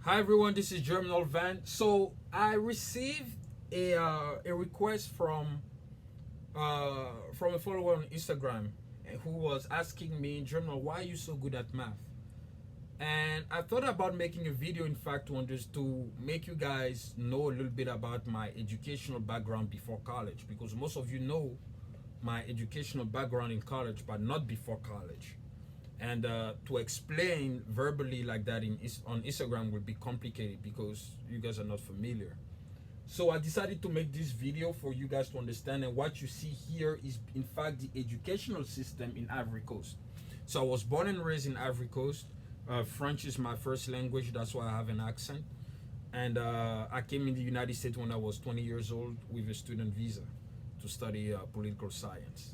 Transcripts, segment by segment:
Hi everyone, this is Germinal Van. So I received a request from a follower on Instagram who was asking me, Germinal, why are you so good at math? And I thought about making a video, in fact, to make you guys know a little bit about my educational background before college, because most of you know my educational background in college, but not before college. And to explain verbally like that on Instagram will be complicated because you guys are not familiar. So I decided to make this video for you guys to understand, and what you see here is in fact the educational system in Ivory Coast. So I was born and raised in Ivory Coast. French is my first language, that's why I have an accent. And I came in the United States when I was 20 years old with a student visa to study political science.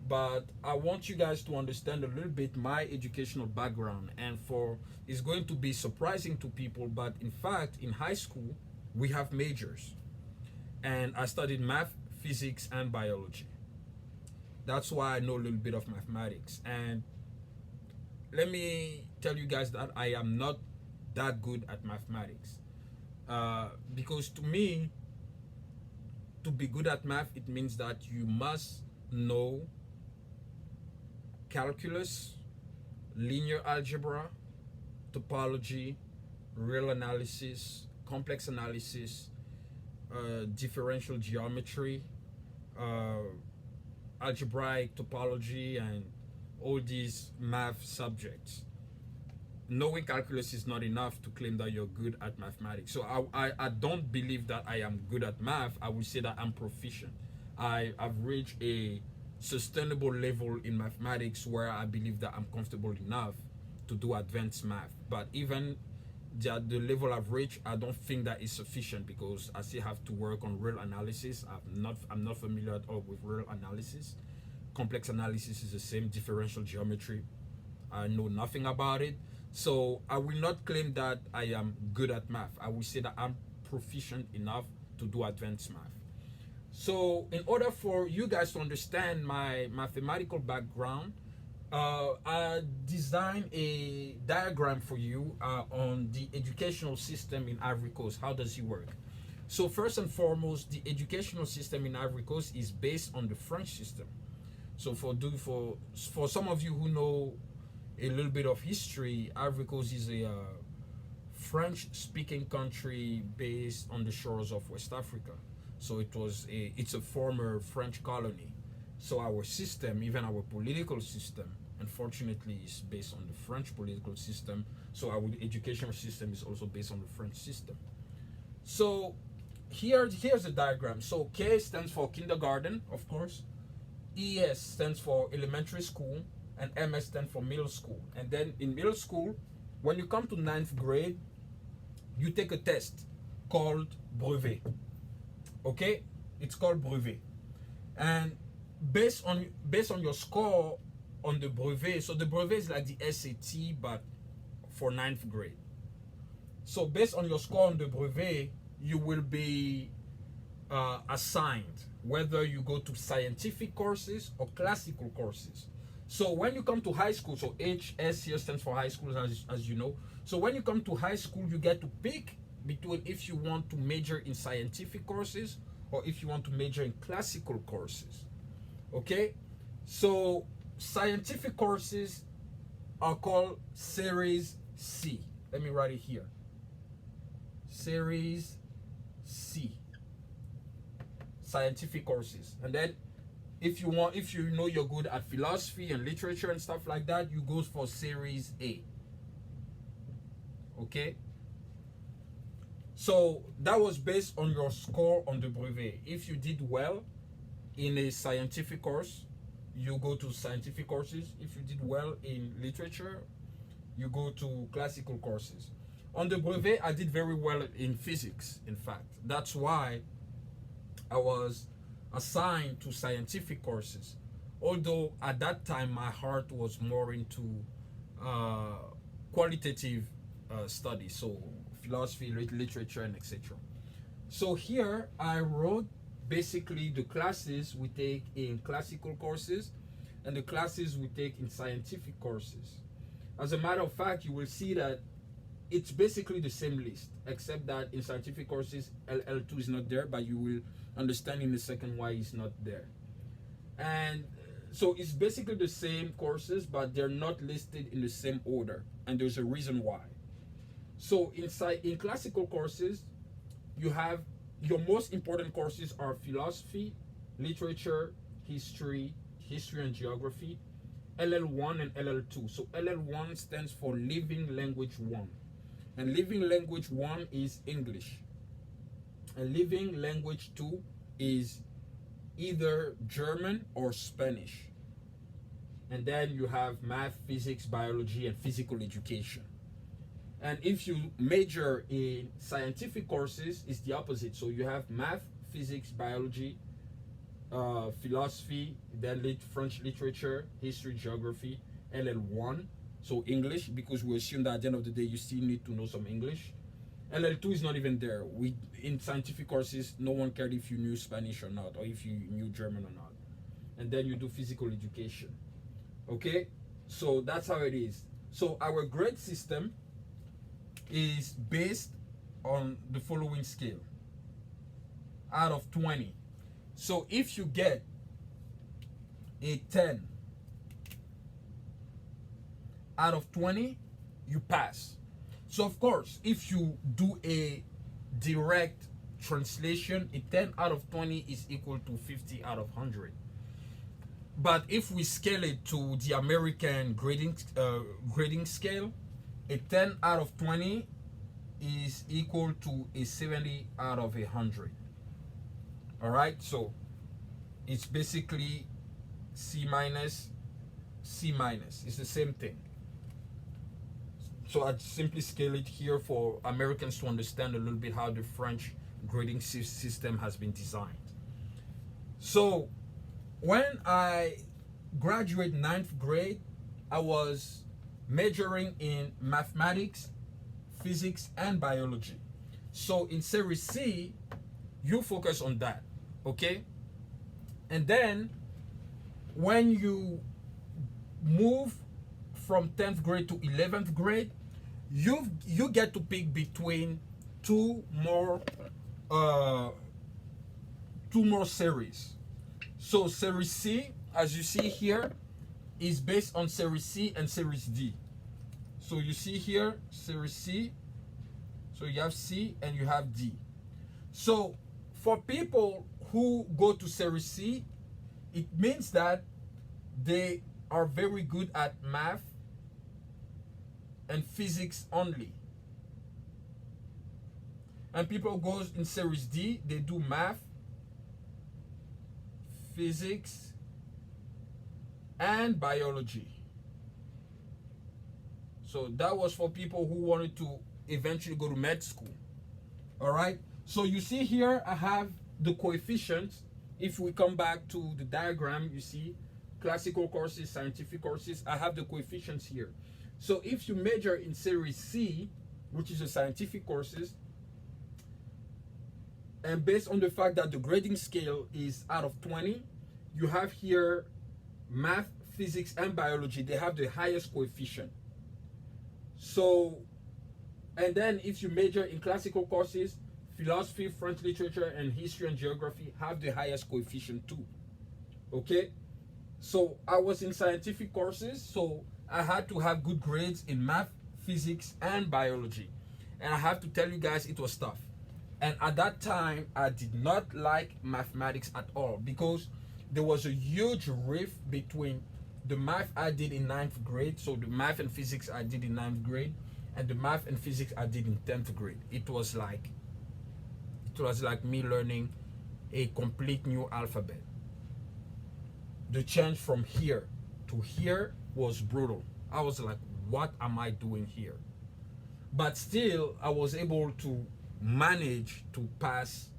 But I want you guys to understand a little bit my educational background, and for it's going to be surprising to people, but in fact in high school we have majors, and I studied math, physics, and biology. That's why I know a little bit of mathematics. And let me tell you guys that I am not that good at mathematics, because to me, to be good at math, it means that you must know calculus, linear algebra, topology, real analysis, complex analysis, differential geometry, algebraic topology, and all these math subjects. Knowing calculus is not enough to claim that you're good at mathematics. So I don't believe that I am good at math. I would say that I'm proficient. I've reached a sustainable level in mathematics where I believe that I'm comfortable enough to do advanced math. But even the level I've reached, I don't think that is sufficient, because I still have to work on real analysis. I'm not familiar at all with real analysis. Complex analysis is the same. Differential geometry, I know nothing about it. So I will not claim that I am good at math. I will say that I'm proficient enough to do advanced math. So in order for you guys to understand my mathematical background, I designed a diagram for you on the educational system in Ivory Coast. How does it work? So first and foremost, the educational system in Ivory Coast is based on the French system. So for some of you who know a little bit of history, Ivory Coast is a French-speaking country based on the shores of West Africa. So it's a former French colony. So our system, even our political system, unfortunately, is based on the French political system. So our educational system is also based on the French system. So here's the diagram. So K stands for kindergarten, of course. ES stands for elementary school, and MS stands for middle school. And then in middle school, when you come to 9th grade, you take a test called brevet. Okay, it's called brevet, and based on your score on the brevet, so the brevet is like the SAT but for 9th grade. So based on your score on the brevet, you will be assigned whether you go to scientific courses or classical courses. So when you come to high school, so HS here stands for high school, as you know. So when you come to high school, you get to pick between if you want to major in scientific courses or if you want to major in classical courses. Okay, so scientific courses are called Series C. Let me write it here. Series C. Scientific courses. And then if you know you're good at philosophy and literature and stuff like that, you go for Series A. Okay, so that was based on your score on the brevet. If you did well in a scientific course, you go to scientific courses. If you did well in literature, you go to classical courses. On the brevet, I did very well in physics, in fact. That's why I was assigned to scientific courses. Although at that time, my heart was more into qualitative studies, so philosophy, literature, and etc. So here I wrote basically the classes we take in classical courses and the classes we take in scientific courses. As a matter of fact, you will see that it's basically the same list, except that in scientific courses, LL2 is not there, but you will understand in a second why it's not there. And so it's basically the same courses, but they're not listed in the same order, and there's a reason why. So in classical courses, you have your most important courses are philosophy, literature, history and geography, LL1 and LL2. So LL1 stands for Living Language 1. And Living Language 1 is English. And Living Language 2 is either German or Spanish. And then you have math, physics, biology, and physical education. And if you major in scientific courses, it's the opposite. So you have math, physics, biology, philosophy, then French literature, history, geography, LL1. So English, because we assume that at the end of the day you still need to know some English. LL2 is not even there. In scientific courses, no one cared if you knew Spanish or not, or if you knew German or not. And then you do physical education. Okay, so that's how it is. So our grade system is based on the following scale: out of 20. So if you get a 10 out of 20, you pass. So of course, if you do a direct translation, a 10 out of 20 is equal to 50 out of 100. But if we scale it to the American grading scale, a 10 out of 20 is equal to a 70 out of 100. All right, so it's basically C minus, C minus. It's the same thing. So I'd simply scale it here for Americans to understand a little bit how the French grading system has been designed. So when I graduated 9th grade, I was majoring in mathematics, physics, and biology. So in Series C, you focus on that, okay? And then when you move from 10th grade to 11th grade, you get to pick between two more series. So Series C, as you see here, is based on Series C and Series D. So you see here, Series C, so you have C and you have D. So for people who go to Series C, it means that they are very good at math and physics only. And people go in Series D, they do math, physics, and biology. So that was for people who wanted to eventually go to med school. All right. So you see here, I have the coefficients. If we come back to the diagram, you see classical courses, scientific courses, I have the coefficients here. So if you major in Series C, which is the scientific courses, and based on the fact that the grading scale is out of 20, you have here math, physics, and biology. They have the highest coefficient. So, and then if you major in classical courses, philosophy, French literature, and history and geography have the highest coefficient too. Okay? So I was in scientific courses, so I had to have good grades in math, physics, and biology. And I have to tell you guys, it was tough. And at that time, I did not like mathematics at all, because there was a huge rift between the math I did in 9th grade, so the math and physics I did in 9th grade, and the math and physics I did in 10th grade. It was like me learning a complete new alphabet. The change from here to here was brutal. I was like, what am I doing here? But still, I was able to manage to pass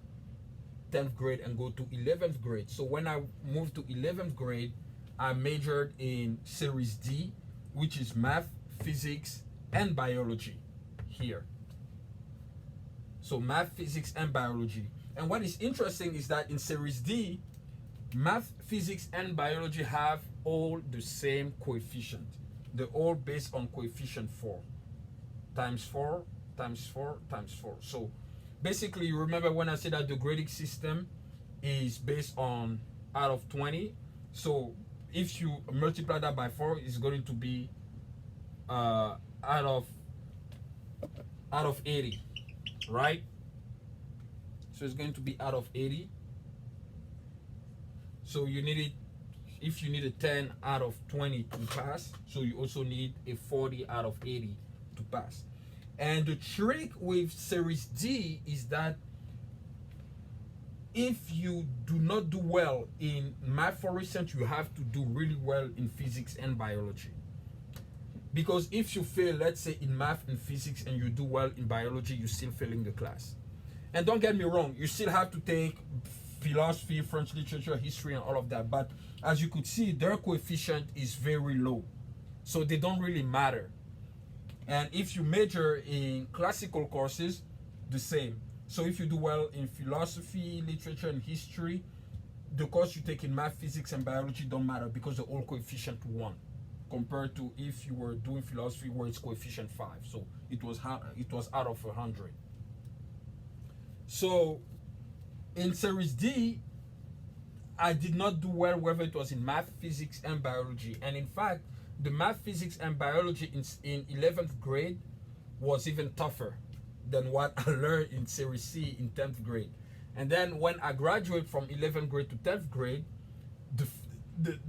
10th grade and go to 11th grade. So when I moved to 11th grade, I majored in Series D, which is math, physics, and biology here. So math, physics, and biology. And what is interesting is that in Series D, math, physics, and biology have all the same coefficient. They're all based on coefficient 4. times 4 times 4 times 4. So basically, you remember when I said that the grading system is based on out of 20. So if you multiply that by 4, it's going to be uh, out of 80, right? So it's going to be out of 80. So you need it, if you need a 10 out of 20 to pass, so you also need a 40 out of 80 to pass. And the trick with Series D is that if you do not do well in math, for instance, you have to do really well in physics and biology. Because if you fail, let's say in math and physics, and you do well in biology, you're still failing the class. And don't get me wrong, you still have to take philosophy, French literature, history, and all of that. But as you could see, their coefficient is very low. So they don't really matter. And if you major in classical courses, the same. So if you do well in philosophy, literature, and history, the course you take in math, physics, and biology don't matter because the all coefficient 1, compared to if you were doing philosophy where it's coefficient 5. So it was out of 100. So in Series D, I did not do well whether it was in math, physics, and biology. And in fact, the math, physics, and biology in 11th grade was even tougher than what I learned in Series C in 10th grade. And then when I graduated from 11th grade to 10th grade,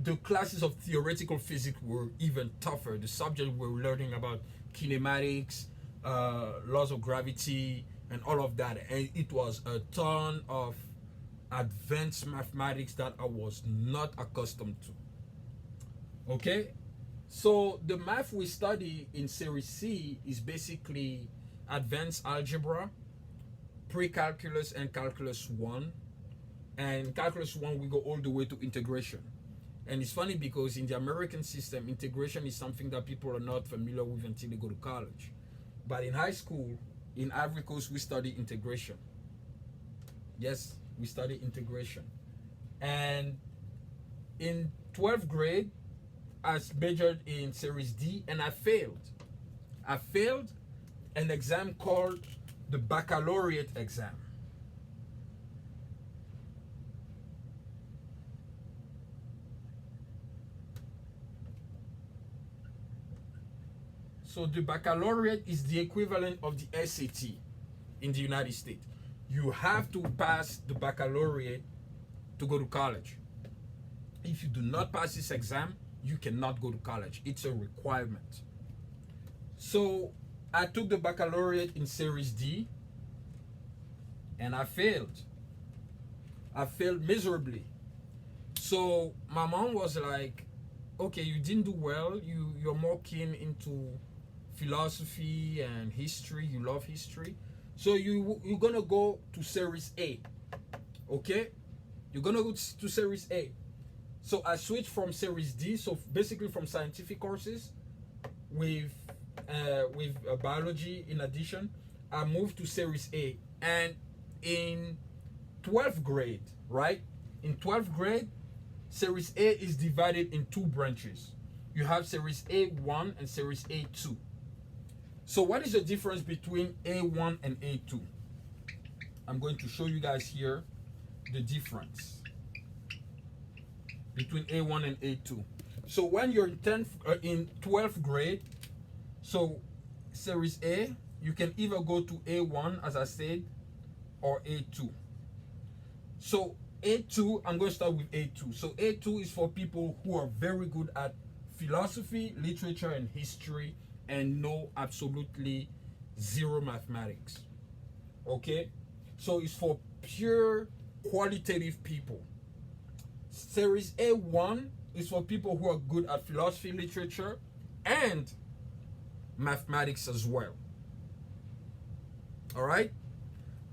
the classes of theoretical physics were even tougher. The subject we were learning about kinematics, laws of gravity, and all of that. And it was a ton of advanced mathematics that I was not accustomed to. Okay? So the math we study in Series C is basically advanced algebra, pre-calculus, and calculus 1. And calculus 1, we go all the way to integration. And it's funny because in the American system, integration is something that people are not familiar with until they go to college. But in high school, in Ivory Coast, we study integration. Yes, we study integration. And in 12th grade, I majored in Series D, and I failed. I failed an exam called the Baccalaureate Exam. So the baccalaureate is the equivalent of the SAT in the United States. You have to pass the baccalaureate to go to college. If you do not pass this exam, you cannot go to college. It's a requirement. So I took the baccalaureate in Series D, and I failed. I failed miserably. So my mom was like, okay, you didn't do well. You're more keen into philosophy and history. You love history. So you're going to go to Series A. Okay? You're going to go to Series A. So I switched from Series D, so basically from scientific courses with biology in addition. I moved to Series A. And in 12th grade, right? In 12th grade, Series A is divided in two branches. You have Series A1 and Series A2. So what is the difference between A1 and A2? I'm going to show you guys here the difference between A1 and A2. So when you're in 12th grade, so Series A, you can either go to A1, as I said, or A2. So A2, I'm going to start with A2. So A2 is for people who are very good at philosophy, literature, and history, and know absolutely zero mathematics. Okay? So it's for pure qualitative people. Series A1 is for people who are good at philosophy, literature, and mathematics as well. All right?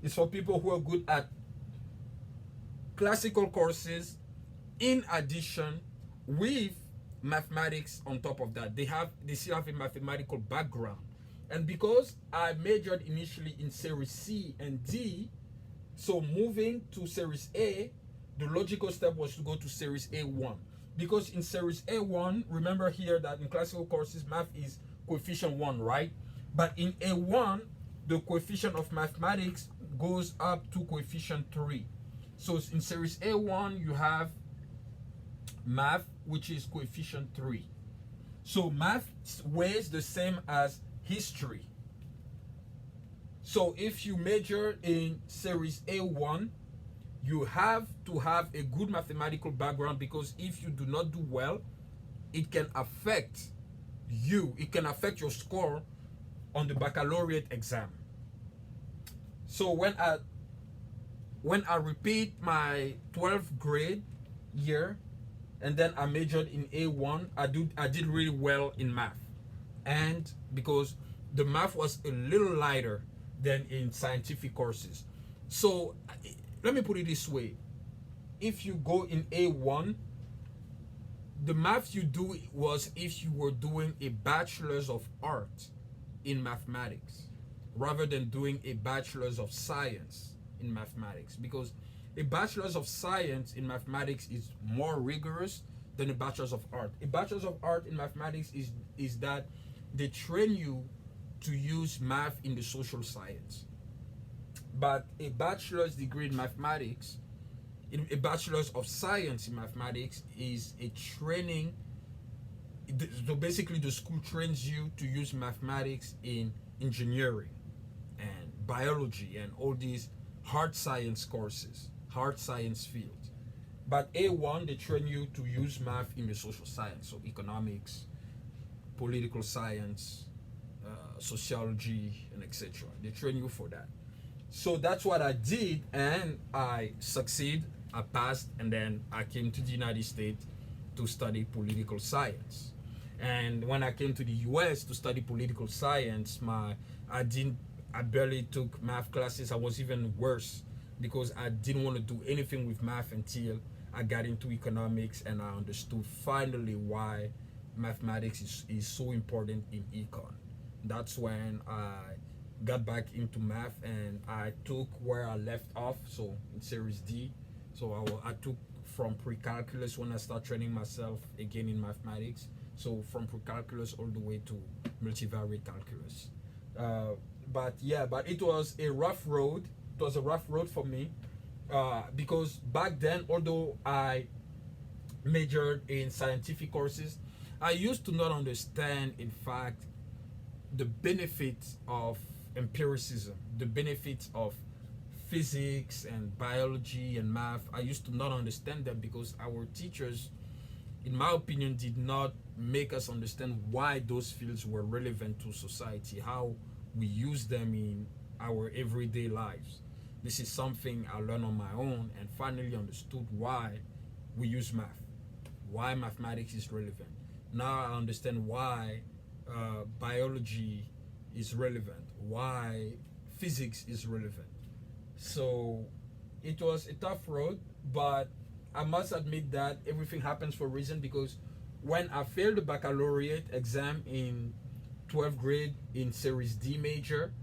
It's for people who are good at classical courses in addition with mathematics on top of that. They still have a mathematical background. And because I majored initially in Series C and D, so moving to Series A, the logical step was to go to Series A1. Because in Series A1, remember here that in classical courses, math is coefficient 1, right? But in A1, the coefficient of mathematics goes up to coefficient 3. So in series A1, you have math, which is coefficient 3. So math weighs the same as history. So if you major in series A1, you have to have a good mathematical background, because if you do not do well, it can affect you. It can affect your score on the baccalaureate exam. So when I repeat my 12th grade year, and then I majored in A1, I did really well in math. And because the math was a little lighter than in scientific courses. So let me put it this way. If you go in A1, the math you do was if you were doing a bachelor's of art in mathematics, rather than doing a bachelor's of science in mathematics, because a bachelor's of science in mathematics is more rigorous than a bachelor's of art. A bachelor's of art in mathematics is that they train you to use math in the social science. But a bachelor's degree in mathematics, a bachelor's of science in mathematics, is a training. So basically the school trains you to use mathematics in engineering and biology and all these hard science courses, hard science fields. But A1, they train you to use math in the social science, so economics, political science, sociology, and etc. They train you for that. So that's what I did, and I succeed. I passed, and then I came to the United States to study political science. And when I came to the US to study political science, I barely took math classes. I was even worse, because I didn't want to do anything with math until I got into economics, and I understood finally why mathematics is so important in econ. That's when I got back into math, and I took where I left off, so in series D. So I took from pre-calculus when I started training myself again in mathematics. So from pre-calculus all the way to multivariate calculus. But it was a rough road. It was a rough road for me, because back then, although I majored in scientific courses, I used to not understand, in fact, the benefits of empiricism, the benefits of physics and biology and math. I used to not understand them, because our teachers, in my opinion, did not make us understand why those fields were relevant to society, how we use them in our everyday lives. This is something I learned on my own, and finally understood why we use math, why mathematics is relevant. Now I understand why biology is relevant, why physics is relevant. So it was a tough road, but I must admit that everything happens for a reason, because when I failed the baccalaureate exam in 12th grade in series D major,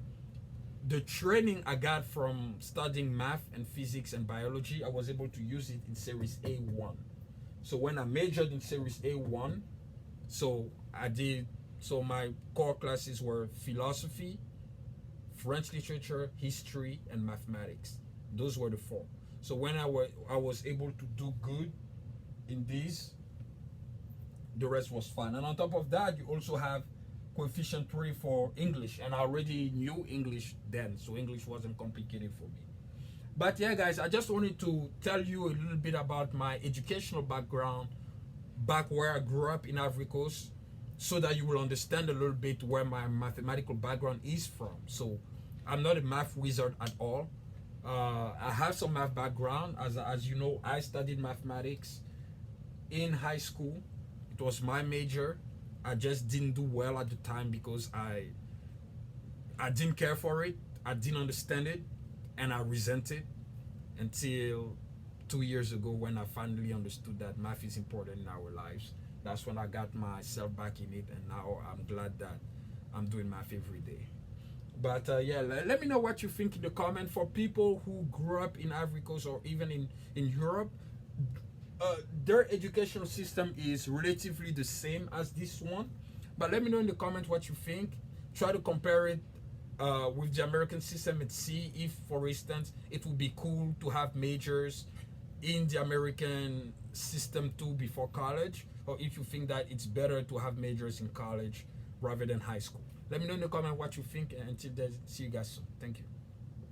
the training I got from studying math and physics and biology, I was able to use it in series A1. So when I majored in series A1, so my core classes were philosophy, French literature, history, and mathematics. Those were the four. So when I was able to do good in these, the rest was fine. And on top of that, you also have coefficient 3 for English, and I already knew English then, so English wasn't complicated for me. But yeah, guys, I just wanted to tell you a little bit about my educational background back where I grew up in Ivory Coast, so that you will understand a little bit where my mathematical background is from. So I'm not a math wizard at all. I have some math background. As you know, I studied mathematics in high school. It was my major. I just didn't do well at the time, because I didn't care for it. I didn't understand it, and I resented it until 2 years ago, when I finally understood that math is important in our lives. That's when I got myself back in it, and now I'm glad that I'm doing math every day. But let me know what you think in the comment. For people who grew up in Ivory Coast or even in Europe, their educational system is relatively the same as this one. But let me know in the comment what you think. try to compare it with the American system and see if, for instance, it would be cool to have majors in the American system too before college, or if you think that it's better to have majors in college rather than high school. Let me know in the comment what you think, and until then, see you guys soon. Thank you.